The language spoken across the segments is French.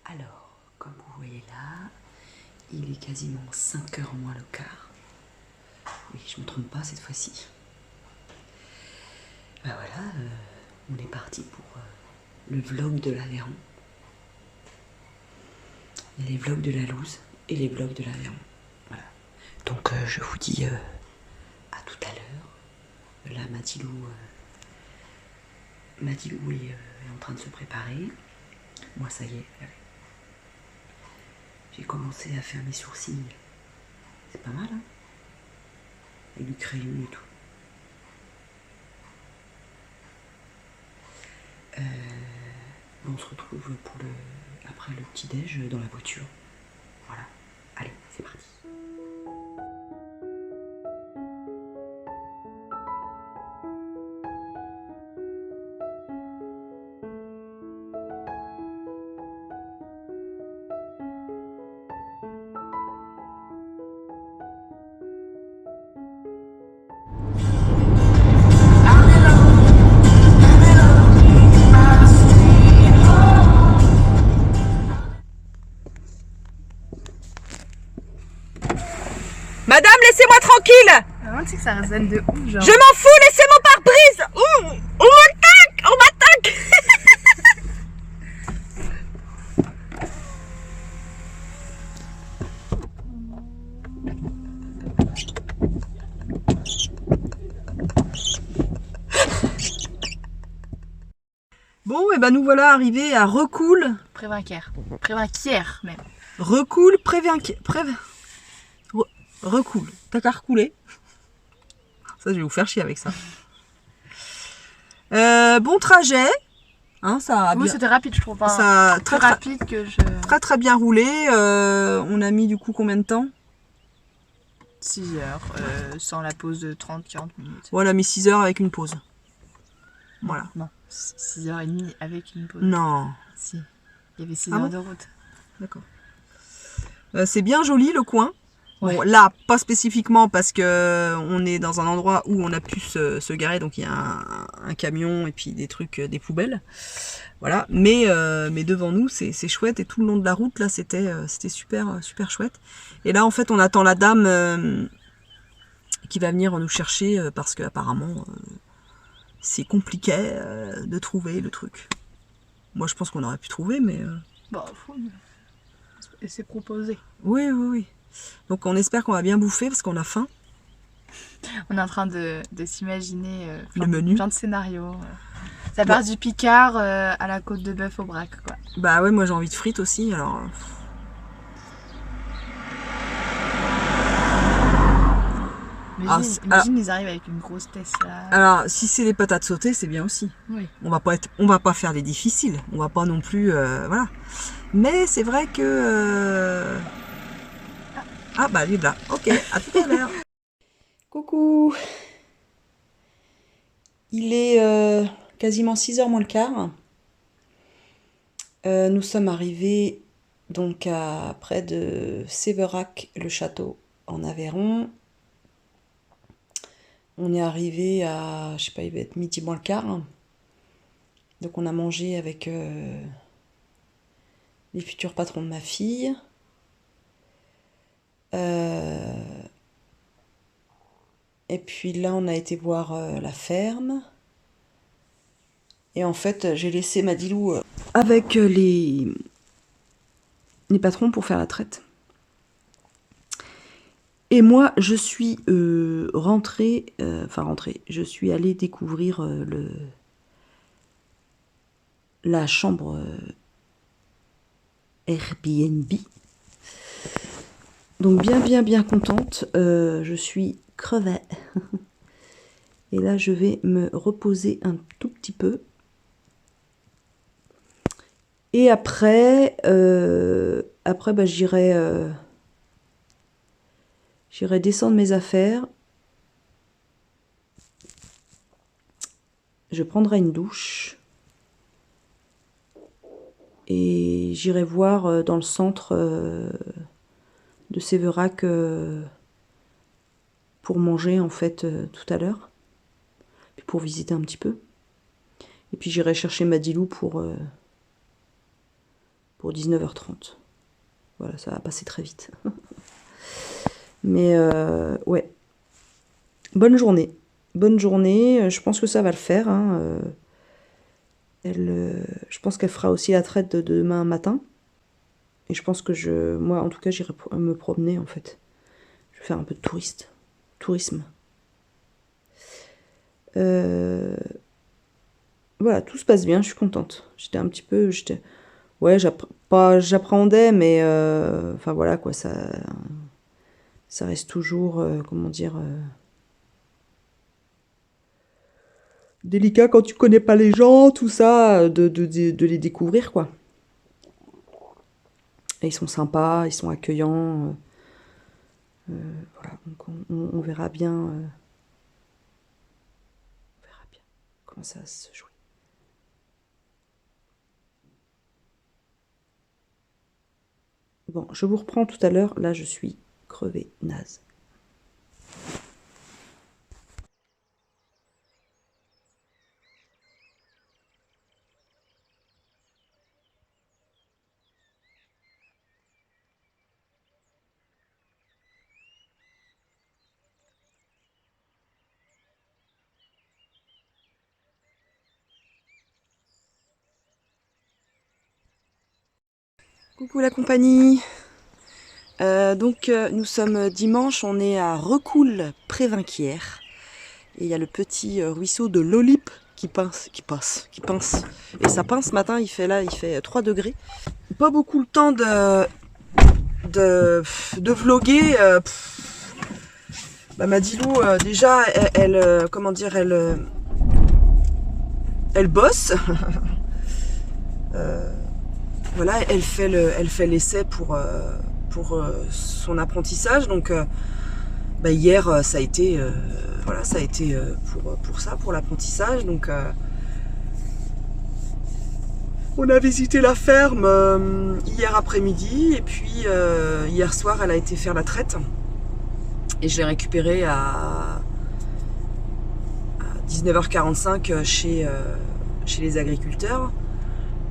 Alors, comme vous voyez là, il est quasiment 5 h moins le quart. Oui, je me trompe pas cette fois-ci. Ben voilà, on est parti pour le vlog de l'Aveyron. Il y a les vlogs de la Louse et les vlogs de l'Aveyron. Voilà. Donc je vous dis à tout à l'heure. Là, Mathilou est en train de se préparer. Moi, ça y est. J'ai commencé à faire mes sourcils. C'est pas mal, hein? Avec du crayon et tout. On se retrouve après le petit-déj dans la voiture. Voilà. Allez, c'est parti. Madame, laissez-moi tranquille! Vraiment, c'est que ça résonne de ouf, genre. Je m'en fous, laissez mon pare-brise! On m'attaque! On m'attaque! Bon, et ben nous voilà arrivés à Recoul. Prévinquière. Prévinquière, même. Recoul, Recoul. T'as qu'à recouler. Ça, je vais vous faire chier avec ça. Bon trajet. Hein, ça a Oui, bien... c'était rapide, je trouve. Hein. Ça a Très rapide que je... très bien roulé. On a mis du coup combien de temps? 6 heures, sans la pause de 30-40 minutes. Voilà, mis 6 heures avec une pause. Voilà. Non, 6h30 avec une pause. Non. Si, il y avait 6 Ah heures bon de route. D'accord. C'est bien joli le coin. Ouais. Bon, là, pas spécifiquement parce que on est dans un endroit où on a pu se garer, donc il y a un camion et puis des trucs, des poubelles. Voilà. Mais devant nous, c'est chouette et tout le long de la route, là, c'était super chouette. Et là, en fait, on attend la dame qui va venir nous chercher parce qu'apparemment, c'est compliqué de trouver le truc. Moi, je pense qu'on aurait pu trouver, mais... Bon, c'est proposé. Oui. Donc on espère qu'on va bien bouffer parce qu'on a faim. On est en train de s'imaginer Le menu. plein de scénarios. Ça part du Picard à la côte de bœuf au Brac, quoi. Bah ouais, moi j'ai envie de frites aussi, alors... Imagine ils arrivent avec une grosse Tesla. Alors, si c'est les patates sautées, c'est bien aussi. Oui. On va pas faire les difficiles. On va pas non plus... voilà. Mais c'est vrai que... Ah bah, lui là. Ok, à tout à l'heure. Coucou. Il est quasiment 6 h moins le quart. Nous sommes arrivés donc à près de Sévérac, le château, en Aveyron. On est arrivé à, je sais pas, il va être midi moins le quart. Donc on a mangé avec les futurs patrons de ma fille. Et puis là, on a été voir la ferme. Et en fait, j'ai laissé Madilou avec les patrons pour faire la traite. Et moi, je suis rentrée, je suis allée découvrir la chambre Airbnb. Donc bien contente, je suis crevée. Et là, je vais me reposer un tout petit peu. Et après bah, j'irai descendre mes affaires. Je prendrai une douche. Et j'irai voir dans le centre de Sévérac pour manger en fait tout à l'heure. Puis pour visiter un petit peu. Et puis j'irai chercher Madilou pour 19h30. Voilà, ça va passer très vite. Mais ouais. Bonne journée. Bonne journée. Je pense que ça va le faire. Hein. Je pense qu'elle fera aussi la traite de demain matin. Et je pense que moi, en tout cas, j'irai me promener, en fait. Je vais faire un peu de tourisme. Voilà, tout se passe bien, je suis contente. Ouais, j'appréhendais, mais enfin voilà quoi, ça reste toujours, comment dire, délicat quand tu connais pas les gens, tout ça, de les découvrir quoi. Et ils sont sympas, ils sont accueillants. Voilà, donc on verra bien. On verra bien comment ça va se jouer. Bon, je vous reprends tout à l'heure. Là, je suis crevée, naze. Coucou la compagnie. Nous sommes dimanche, on est à Recoul près Vinquières. Et il y a le petit ruisseau de l'Olip qui pince. Et ça pince ce matin, il fait 3 degrés. Pas beaucoup le temps de vloguer. Madilou, déjà, elle bosse. Voilà, elle fait l'essai pour son apprentissage. Donc hier ça a été pour l'apprentissage. Donc on a visité la ferme hier après-midi et puis hier soir elle a été faire la traite et je l'ai récupérée à 19h45 chez les agriculteurs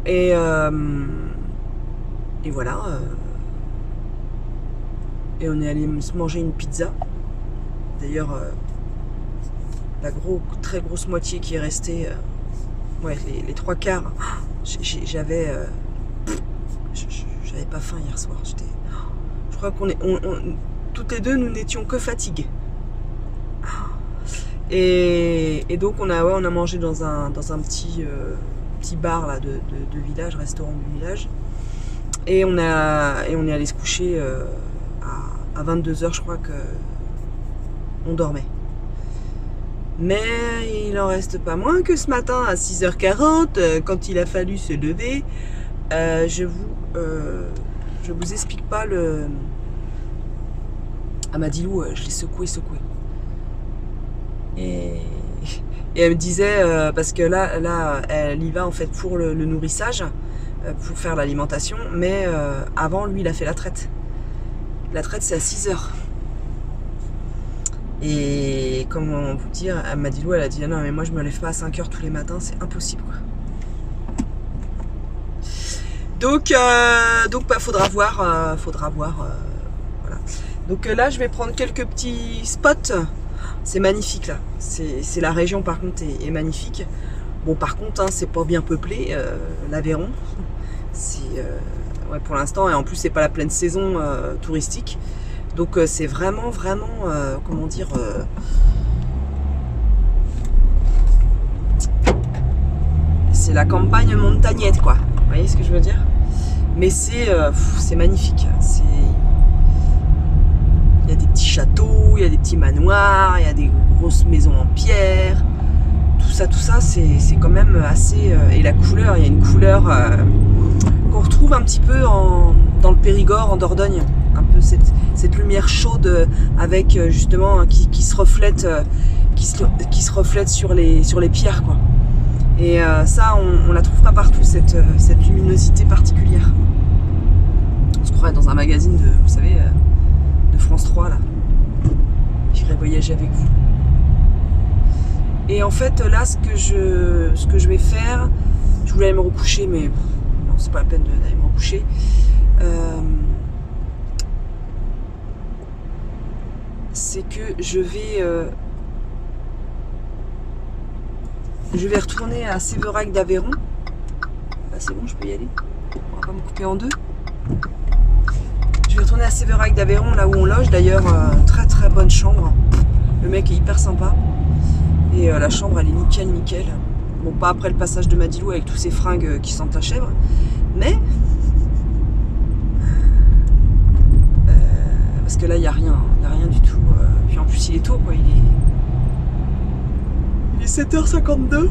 et voilà. Et on est allé se manger une pizza. D'ailleurs, la très grosse moitié qui est restée, les 3/4, j'avais pas faim hier soir. Je crois toutes les deux, nous n'étions que fatiguées. Et donc on a mangé dans un petit bar là, de village, restaurant du village. Et on est allé se coucher à 22h, je crois que on dormait. Mais il en reste pas moins que ce matin à 6h40, quand il a fallu se lever, je vous explique pas Madilou, je l'ai secoué. Et elle me disait, parce que là, elle y va en fait pour le nourrissage, pour faire l'alimentation, mais avant, lui, il a fait la traite. La traite, c'est à 6h. Et comment vous dire, Madilou, elle a dit, ah non, mais moi, je me lève pas à 5h tous les matins, c'est impossible, quoi. Donc faudra voir, voilà. Donc là, je vais prendre quelques petits spots. C'est magnifique là. C'est la région par contre est magnifique. Bon par contre hein, c'est pas bien peuplé l'Aveyron. Ouais, pour l'instant et en plus c'est pas la pleine saison touristique. Donc c'est vraiment comment dire c'est la campagne montagnette quoi. Vous voyez ce que je veux dire? Mais c'est magnifique. Il y a des petits châteaux, il y a des petits manoirs, il y a des grosses maisons en pierre. Tout ça, c'est quand même assez... et la couleur, il y a une couleur qu'on retrouve un petit peu dans le Périgord, en Dordogne. Un peu cette lumière chaude avec justement qui se reflète sur les pierres, quoi. Et ça, on la trouve pas partout, cette luminosité particulière. On se croirait dans un magazine de, vous savez... de France 3 là. J'irai voyager avec vous. Et en fait là ce que je vais faire, je voulais aller me recoucher mais non, non, c'est pas la peine d'aller me recoucher. C'est que je vais retourner à Sévérac d'Aveyron. Bah, c'est bon, je peux y aller. On va pas me couper en deux. Je vais retourner à Sévérac d'Aveyron, là où on loge. D'ailleurs, très très bonne chambre. Le mec est hyper sympa. Et la chambre, elle est nickel, nickel. Bon, pas après le passage de Madilou avec tous ces fringues qui sentent la chèvre. Mais... parce que là, il n'y a rien du tout. Puis en plus, il est tôt, quoi. Il est 7h52.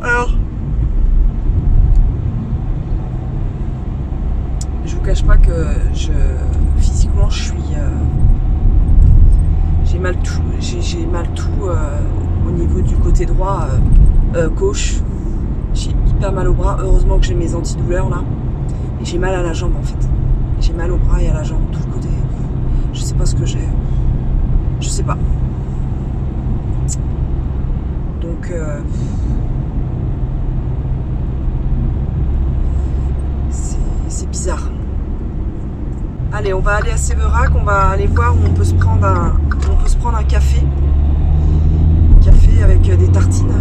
Alors... je vous cache pas que physiquement, je suis... j'ai mal tout au niveau du côté droit, gauche. J'ai hyper mal au bras. Heureusement que j'ai mes antidouleurs, là. Et j'ai mal à la jambe, en fait. J'ai mal au bras et à la jambe, tout le côté. Je sais pas ce que j'ai. Je sais pas. Donc... c'est bizarre. Allez, on va aller à Sévérac, on va aller voir où on peut se prendre un café. Un café avec des tartines.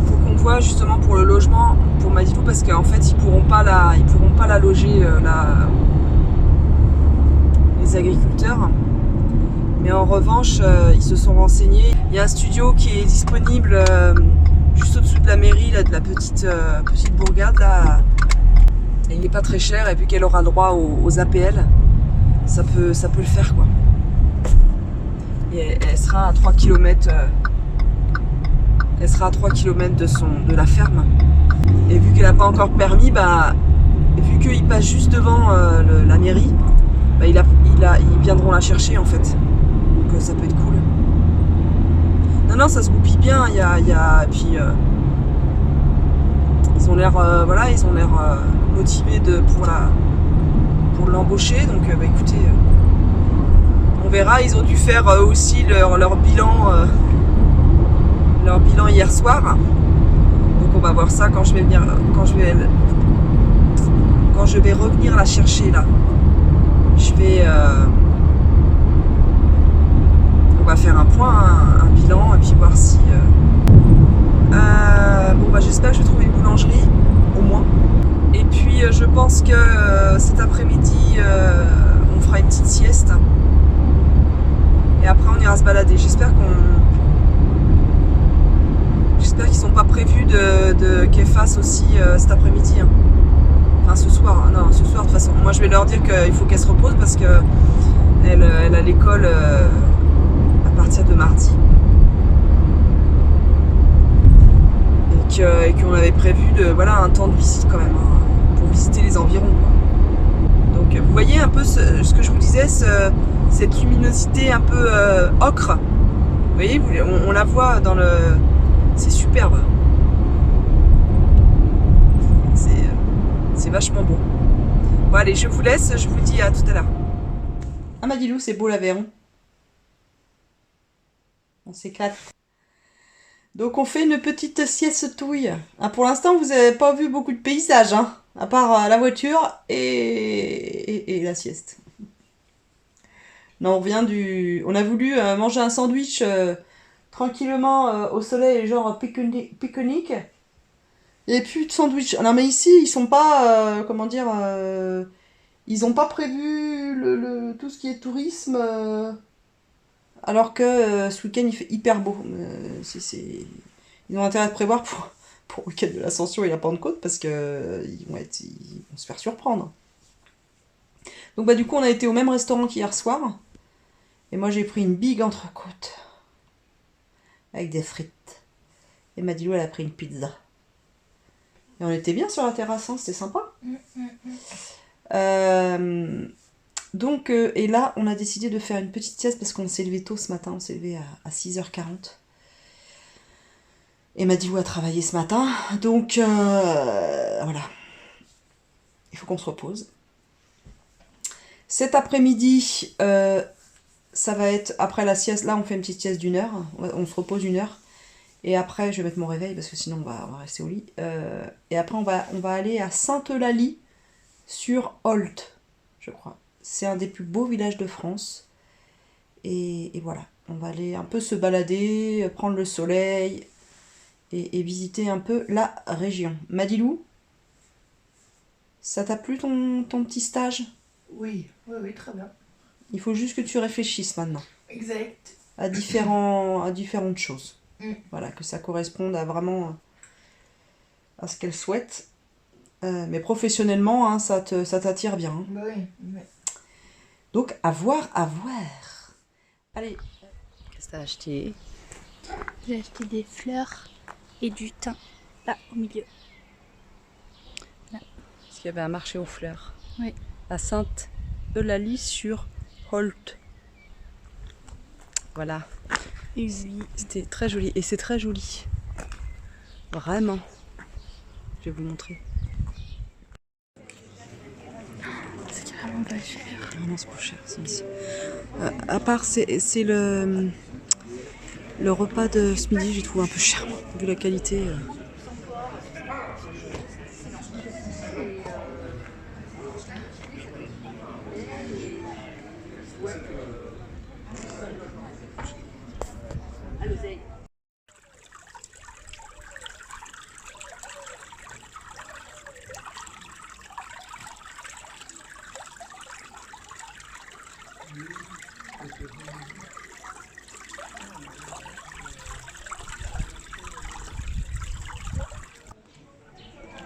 Faut qu'on voit justement pour le logement, pour Madilou, parce qu'en fait ils pourront pas la loger les agriculteurs. Mais en revanche, ils se sont renseignés. Il y a un studio qui est disponible juste au-dessus de la mairie, là, de la petite bourgade là. Et il n'est pas très cher, et puis qu'elle aura droit aux APL, ça peut le faire, quoi. Et elle sera à 3 km. Elle sera à 3 km de la ferme. Et vu qu'elle n'a pas encore permis, bah, vu qu'il passe juste devant la mairie, bah, ils viendront la chercher, en fait. Donc ça peut être cool. Non, ça se goupille bien. Et puis ils ont l'air, motivés pour l'embaucher. Donc bah, écoutez, on verra. Ils ont dû faire aussi leur bilan hier soir. Donc on va voir ça quand je vais revenir la chercher là. On va faire un point, un bilan, et puis voir si... bon bah j'espère que je vais trouver une boulangerie, au moins. Et puis je pense que cet après-midi, on fera une petite sieste. Et après on ira se balader. J'espère qu'ils sont pas prévus qu'elle fasse aussi cet après-midi. Hein. Enfin ce soir. Non, ce soir de toute façon. Moi je vais leur dire qu'il faut qu'elle se repose parce que elle a l'école à partir de mardi. Et qu'on avait prévu un temps de visite quand même, hein, pour visiter les environs, quoi. Donc vous voyez un peu ce que je vous disais, cette luminosité un peu ocre. Vous voyez, on la voit dans le... C'est superbe. C'est vachement beau. Bon allez, je vous laisse, je vous dis à tout à l'heure. Ah Madilou, c'est beau l'Aveyron. On s'éclate. Donc on fait une petite sieste-touille. Ah, pour l'instant, vous n'avez pas vu beaucoup de paysages, hein, à part la voiture et la sieste. Non, on a voulu manger un sandwich tranquillement au soleil, genre pique-nique. Et plus de sandwich. Non mais ici, ils sont pas, ils ont pas prévu tout ce qui est tourisme... alors que ce week-end il fait hyper beau. Ils ont intérêt de prévoir pour le week-end de l'Ascension et la Pentecôte parce que ils vont se faire surprendre. Donc bah du coup on a été au même restaurant qu'hier soir. Et moi j'ai pris une big entrecôte avec des frites. Et Madilou elle a pris une pizza. Et on était bien sur la terrasse, hein, c'était sympa. Donc, et là, on a décidé de faire une petite sieste parce qu'on s'est levé tôt ce matin, on s'est levé à 6h40. Et Madilou a travaillé ce matin, donc voilà. Il faut qu'on se repose. Cet après-midi, ça va être, après la sieste, là on fait une petite sieste d'1 heure, on se repose 1 heure. Et après, je vais mettre mon réveil parce que sinon on va rester au lit. Et après, on va aller à Sainte-Eulalie sur Olt, je crois. C'est un des plus beaux villages de France. Et voilà, on va aller un peu se balader, prendre le soleil et visiter un peu la région. Madilou, ça t'a plu ton petit stage? Oui, oui, oui, très bien. Il faut juste que tu réfléchisses maintenant Exact. à différentes choses. Mm. Voilà, que ça corresponde à vraiment à ce qu'elle souhaite. Mais professionnellement, hein, ça t'attire bien. Hein. Bah oui, oui. Donc, à voir, à voir. Allez. Qu'est-ce que t'as acheté? J'ai acheté des fleurs et du thym, là, au milieu. Parce qu'il y avait un marché aux fleurs. Oui. À Sainte-Eulalie sur Holt. Voilà. Et oui. C'était très joli. Et c'est très joli. Vraiment. Je vais vous montrer. C'est carrément pas cher. Ah non, c'est pas cher, celui-ci. À part, c'est le repas de ce midi, j'ai trouvé un peu cher, vu la qualité.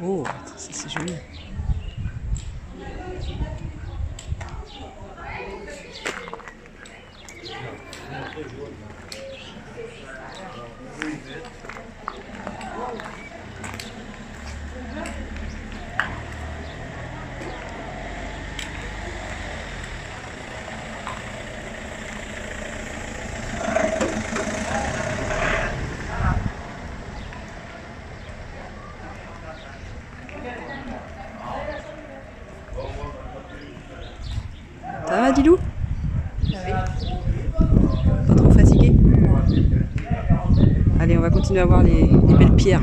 Oh, ça c'est joli. Ça va, Dilou? Pas trop fatigué? Allez, on va continuer à voir les belles pierres.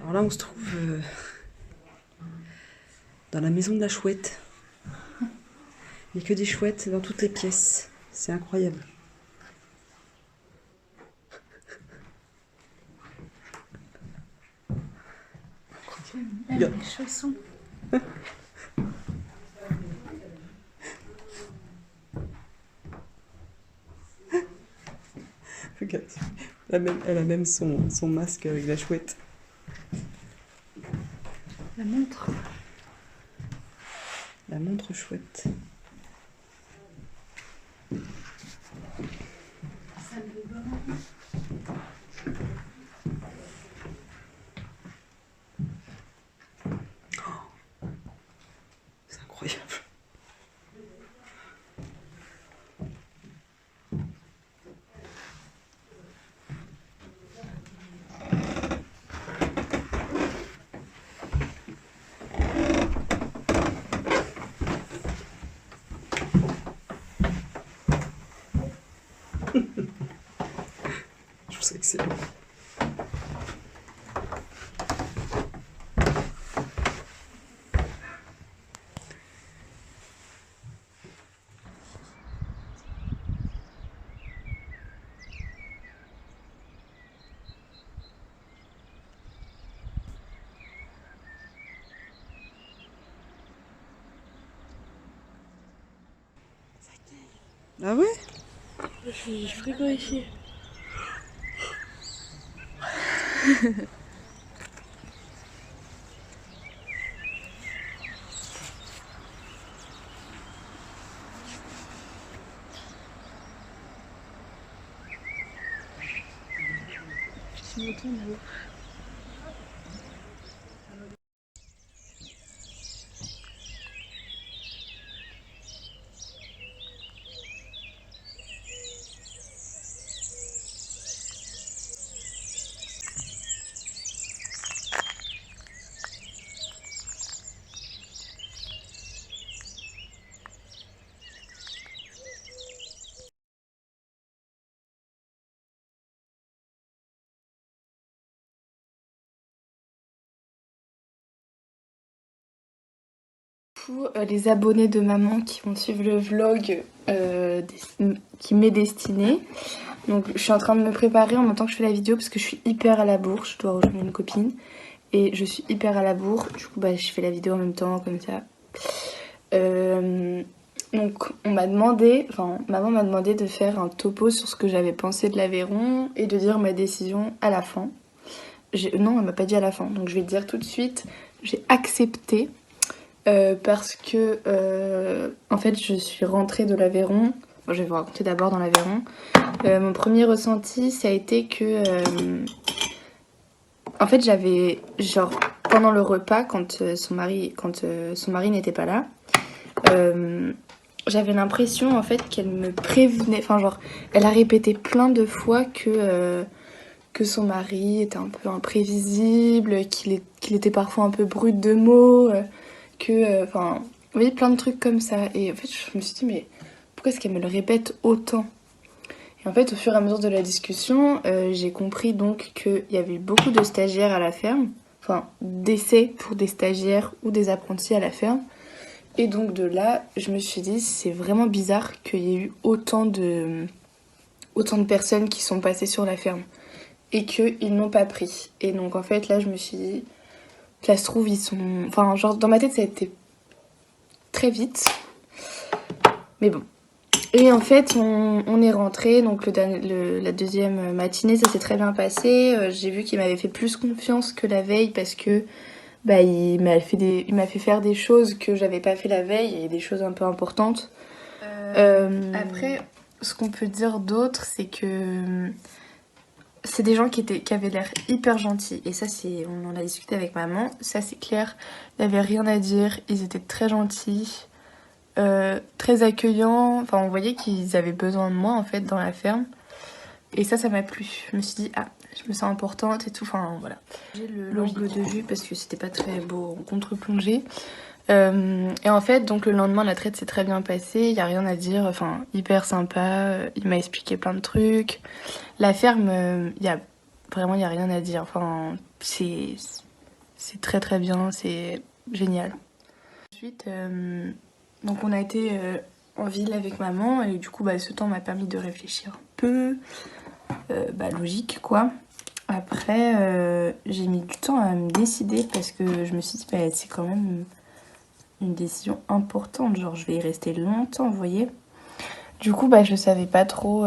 Alors là, on se trouve dans la maison de la chouette. Il n'y a que des chouettes dans toutes les pièces. C'est incroyable. Même les chaussons. Regarde, elle a même son masque avec la chouette. La montre. La montre chouette. C'est incroyable. Ah ouais? Je suis frigorifiée. Je me tourne là-haut. Les abonnés de maman qui vont suivre le vlog qui m'est destiné. Donc je suis en train de me préparer en même temps que je fais la vidéo parce que je suis hyper à la bourre, je dois rejoindre une copine et je suis hyper à la bourre, du coup bah, je fais la vidéo en même temps comme ça. Donc on m'a demandé, enfin maman m'a demandé de faire un topo sur ce que j'avais pensé de l'Aveyron et de dire ma décision à la fin. Non, elle m'a pas dit à la fin, donc je vais le dire tout de suite, j'ai accepté. Parce que en fait je suis rentrée de l'Aveyron. Bon, je vais vous raconter d'abord dans l'Aveyron. Mon premier ressenti ça a été que en fait j'avais genre pendant le repas quand son mari n'était pas là, j'avais l'impression en fait qu'elle me prévenait, enfin genre elle a répété plein de fois que son mari était un peu imprévisible, qu'il était parfois un peu brut de mots, enfin, vous voyez, plein de trucs comme ça. Et en fait, je me suis dit, mais pourquoi est-ce qu'elle me le répète autant? Et en fait, au fur et à mesure de la discussion, j'ai compris donc qu'il y avait beaucoup de stagiaires à la ferme, enfin, d'essais pour des stagiaires ou des apprentis à la ferme. Et donc de là, je me suis dit, c'est vraiment bizarre qu'il y ait eu autant de personnes qui sont passées sur la ferme et qu'ils n'ont pas pris. Et donc en fait, là, je me suis dit, ça se trouve, ils sont... Enfin, genre, dans ma tête, ça a été très vite. Mais bon. Et en fait, on est rentré. Donc, la deuxième matinée, ça s'est très bien passé. J'ai vu qu'il m'avait fait plus confiance que la veille parce que bah, il m'a fait faire des choses que j'avais pas fait la veille et des choses un peu importantes. Après, ce qu'on peut dire d'autre, c'est que c'est des gens qui avaient l'air hyper gentils. Et ça, on en a discuté avec maman. Ça, c'est clair. Il n'y avait rien à dire. Ils étaient très gentils, très accueillants. Enfin, on voyait qu'ils avaient besoin de moi, en fait, dans la ferme. Et ça m'a plu. Je me suis dit, ah, je me sens importante et tout. Enfin, voilà. J'ai l'angle de vue parce que c'était pas très beau en contre-plongée. Et en fait, donc le lendemain, la traite s'est très bien passée. Il n'y a rien à dire. Enfin, hyper sympa. Il m'a expliqué plein de trucs. La ferme, il y a rien à dire. Enfin, c'est très très bien, c'est génial. Ensuite, donc on a été en ville avec maman et du coup, bah, ce temps m'a permis de réfléchir un peu. Logique quoi. Après, j'ai mis du temps à me décider parce que je me suis dit, bah, c'est quand même une décision importante. Genre, je vais y rester longtemps, vous voyez. Du coup, bah, je savais pas trop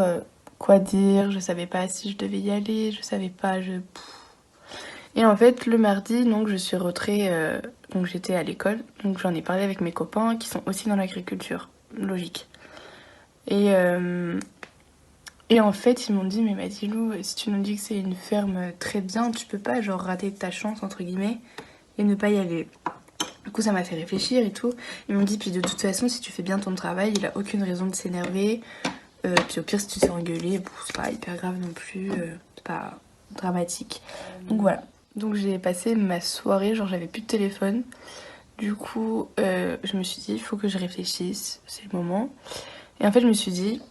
quoi dire, je savais pas si je devais y aller, je savais pas, Et en fait, le mardi, donc, je suis rentrée, donc j'étais à l'école, donc j'en ai parlé avec mes copains qui sont aussi dans l'agriculture, logique. Et en fait, ils m'ont dit, mais Mathilou, si tu nous dis que c'est une ferme très bien, tu peux pas, genre, rater ta chance, entre guillemets, et ne pas y aller. Du coup, ça m'a fait réfléchir et tout. Ils m'ont dit, puis de toute façon, si tu fais bien ton travail, il a aucune raison de s'énerver. Puis au pire, si tu te fais engueuler, bon, c'est pas hyper grave non plus, c'est pas dramatique. Donc voilà. Donc j'ai passé ma soirée, genre j'avais plus de téléphone. Du coup, je me suis dit, il faut que je réfléchisse, c'est le moment. Et en fait, je me suis dit,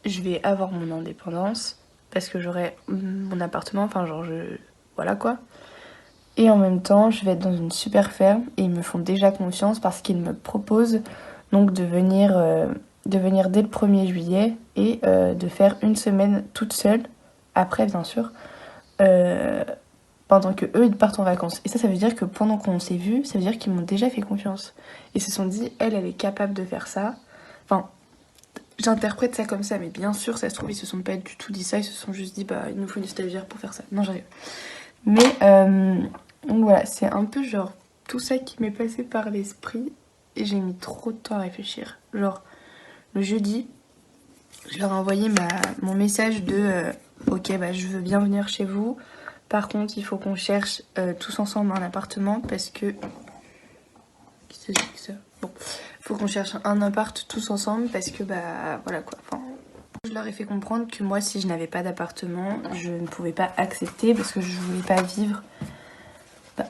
je vais avoir mon indépendance parce que j'aurai mon appartement, enfin genre voilà quoi. Et en même temps, je vais être dans une super ferme et ils me font déjà confiance parce qu'ils me proposent donc de venir dès le 1er juillet et de faire une semaine toute seule, après bien sûr, pendant que eux ils partent en vacances. Et ça veut dire que pendant qu'on s'est vus, ça veut dire qu'ils m'ont déjà fait confiance. Ils se sont dit, elle est capable de faire ça. Enfin, j'interprète ça comme ça, mais bien sûr, ça se trouve, ils se sont pas du tout dit ça, ils se sont juste dit, bah, il nous faut une stagiaire pour faire ça. Non, j'arrive. Mais, donc voilà, c'est un peu genre tout ça qui m'est passé par l'esprit et j'ai mis trop de temps à réfléchir. Genre, le jeudi, je leur ai envoyé mon message de ok, bah, je veux bien venir chez vous. Par contre, il faut qu'on cherche tous ensemble un appartement parce que. Qui c'est ça? Bon, faut qu'on cherche un appart tous ensemble parce que, bah, voilà quoi. Enfin, je leur ai fait comprendre que moi, si je n'avais pas d'appartement, je ne pouvais pas accepter parce que je voulais pas vivre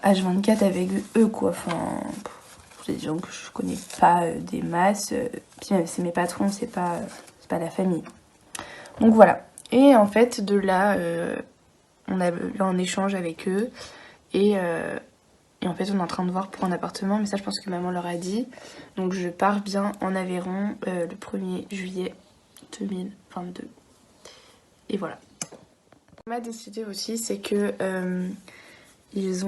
H24 avec eux, quoi. Enfin, c'est des gens que je connais pas des masses. Puis même, c'est mes patrons, c'est pas la famille. Donc voilà. Et en fait, de là, on a eu un échange avec eux. Et en fait, on est en train de voir pour un appartement. Mais ça, je pense que maman leur a dit. Donc je pars bien en Aveyron le 1er juillet 2022. Et voilà. Ce qu'on a décidé aussi, c'est que ils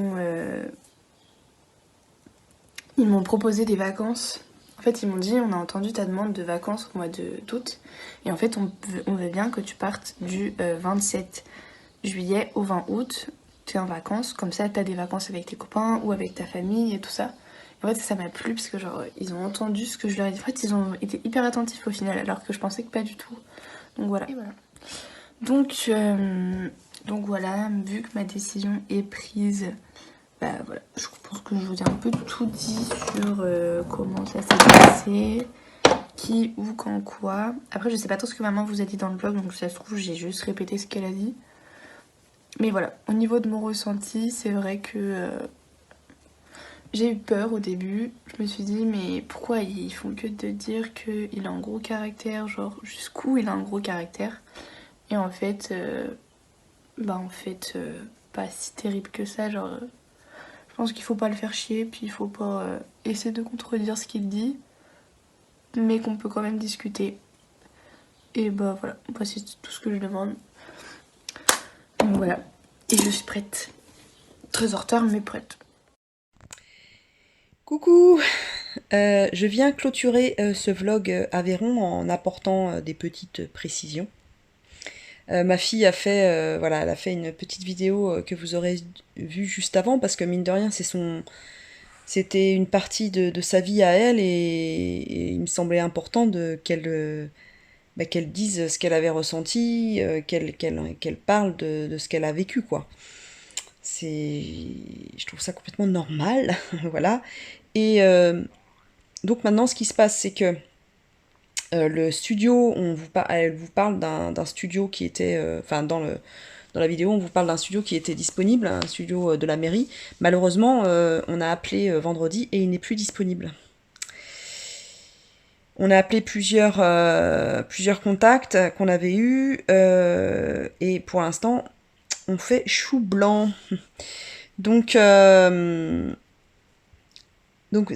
m'ont proposé des vacances. En fait, ils m'ont dit, on a entendu ta demande de vacances au mois d'août. Et en fait, on veut bien que tu partes du 27 juillet au 20 août. Tu es en vacances, comme ça, tu as des vacances avec tes copains ou avec ta famille et tout ça. Et en fait, ça m'a plu parce que genre, ils ont entendu ce que je leur ai dit. En fait, ils ont été hyper attentifs au final, alors que je pensais que pas du tout. Donc voilà. Et voilà. Donc voilà, vu que ma décision est prise, bah voilà, je pense que je vous ai un peu tout dit sur comment ça s'est passé, qui, où, quand, quoi. Après, je sais pas trop ce que maman vous a dit dans le vlog, donc ça se trouve, j'ai juste répété ce qu'elle a dit. Mais voilà, au niveau de mon ressenti, c'est vrai que j'ai eu peur au début. Je me suis dit, mais pourquoi ils font que de dire qu'il a un gros caractère, genre jusqu'où il a un gros caractère. Et en fait, pas si terrible que ça, genre... je pense qu'il faut pas le faire chier, puis il faut pas essayer de contredire ce qu'il dit, mais qu'on peut quand même discuter. Et bah voilà, c'est tout ce que je demande. Donc voilà, et je suis prête. Très en retard, mais prête. Coucou, je viens clôturer ce vlog Aveyron en apportant des petites précisions. Ma fille a fait, voilà, elle a fait une petite vidéo que vous aurez vue juste avant, parce que mine de rien, c'était une partie de sa vie à elle, et il me semblait important qu'elle dise ce qu'elle avait ressenti, qu'elle parle de ce qu'elle a vécu, quoi. Je trouve ça complètement normal, voilà. Et donc maintenant, ce qui se passe, c'est que le studio, elle vous parle d'un studio qui était, dans la vidéo, on vous parle d'un studio qui était disponible, un studio de la mairie. Malheureusement, on a appelé vendredi et il n'est plus disponible. On a appelé plusieurs contacts qu'on avait eus, et pour l'instant, on fait chou blanc. Donc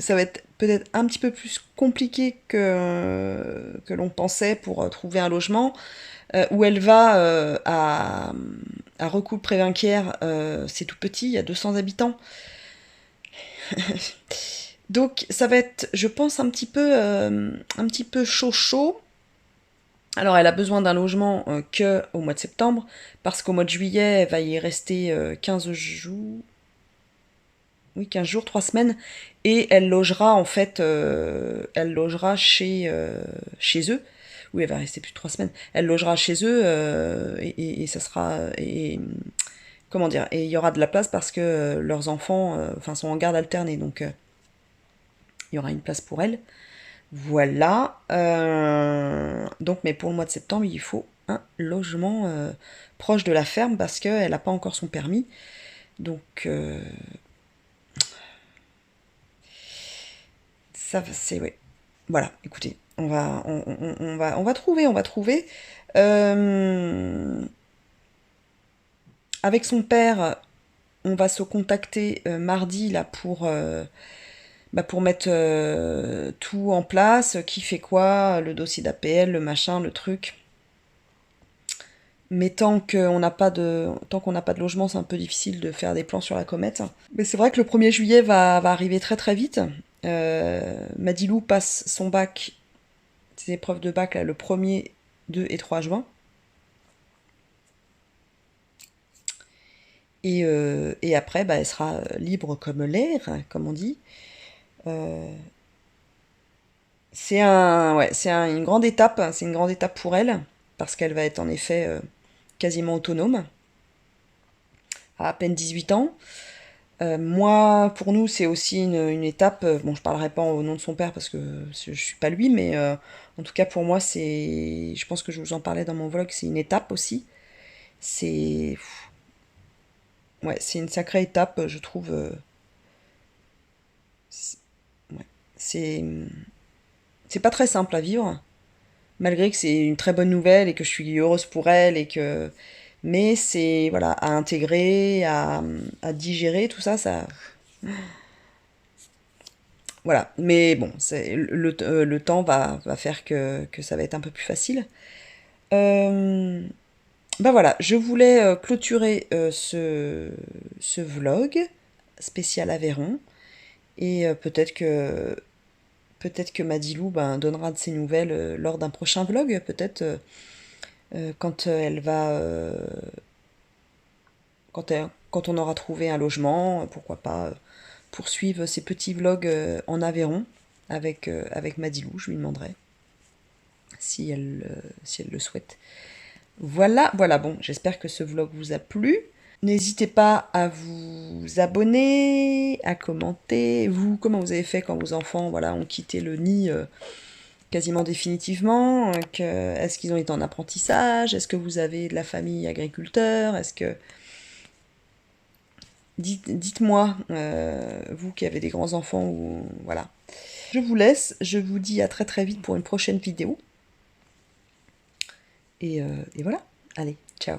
ça va être peut-être un petit peu plus compliqué que l'on pensait pour trouver un logement. Où elle va à Recoupe-Prévinquières, c'est tout petit, il y a 200 habitants. Donc ça va être, je pense, un petit peu chaud. Alors elle a besoin d'un logement que au mois de septembre, parce qu'au mois de juillet, elle va y rester 15 jours. Oui, 15 jours, 3 semaines, et elle logera en fait, chez eux. Oui, elle va rester plus de 3 semaines. Elle logera chez eux, et ça sera... comment dire, et il y aura de la place parce que leurs enfants sont en garde alternée, donc il y aura une place pour elle. Voilà. Donc, mais pour le mois de septembre, il faut un logement proche de la ferme parce qu'elle n'a pas encore son permis. Donc, ça, c'est... Ouais. Voilà, écoutez, on va trouver. Avec son père, on va se contacter mardi là pour mettre tout en place, qui fait quoi, le dossier d'APL, le machin, le truc. Mais tant qu'on n'a pas de logement, c'est un peu difficile de faire des plans sur la comète. Mais c'est vrai que le 1er juillet va arriver très très vite. Madilou passe son bac ses épreuves de bac là, le 1er, 2 et 3 juin. Et après, bah, elle sera libre comme l'air, comme on dit. C'est une grande étape, c'est une grande étape pour elle, parce qu'elle va être en effet quasiment autonome, à peine 18 ans. Moi, pour nous, c'est aussi une étape, bon, je parlerai pas au nom de son père, parce que je suis pas lui, mais en tout cas, pour moi, je pense que je vous en parlais dans mon vlog, c'est une étape aussi. C'est une sacrée étape, je trouve. Ouais, c'est pas très simple à vivre, malgré que c'est une très bonne nouvelle et que je suis heureuse pour elle mais c'est voilà à intégrer, à digérer tout ça, voilà. Mais bon, le temps va faire que ça va être un peu plus facile. Bah voilà, je voulais clôturer ce vlog spécial Aveyron et peut-être que Madilou donnera de ses nouvelles lors d'un prochain vlog, peut-être quand elle va quand on aura trouvé un logement, pourquoi pas poursuivre ces petits vlogs en Aveyron avec Madilou, je lui demanderai si elle le souhaite. Voilà, bon, j'espère que ce vlog vous a plu. N'hésitez pas à vous abonner, à commenter. Vous, comment vous avez fait quand vos enfants ont quitté le nid quasiment définitivement? Est-ce qu'ils ont été en apprentissage? Est-ce que vous avez de la famille agriculteur? Dites-moi, vous qui avez des grands-enfants, ou voilà. Je vous laisse, je vous dis à très très vite pour une prochaine vidéo. Et voilà, allez, ciao.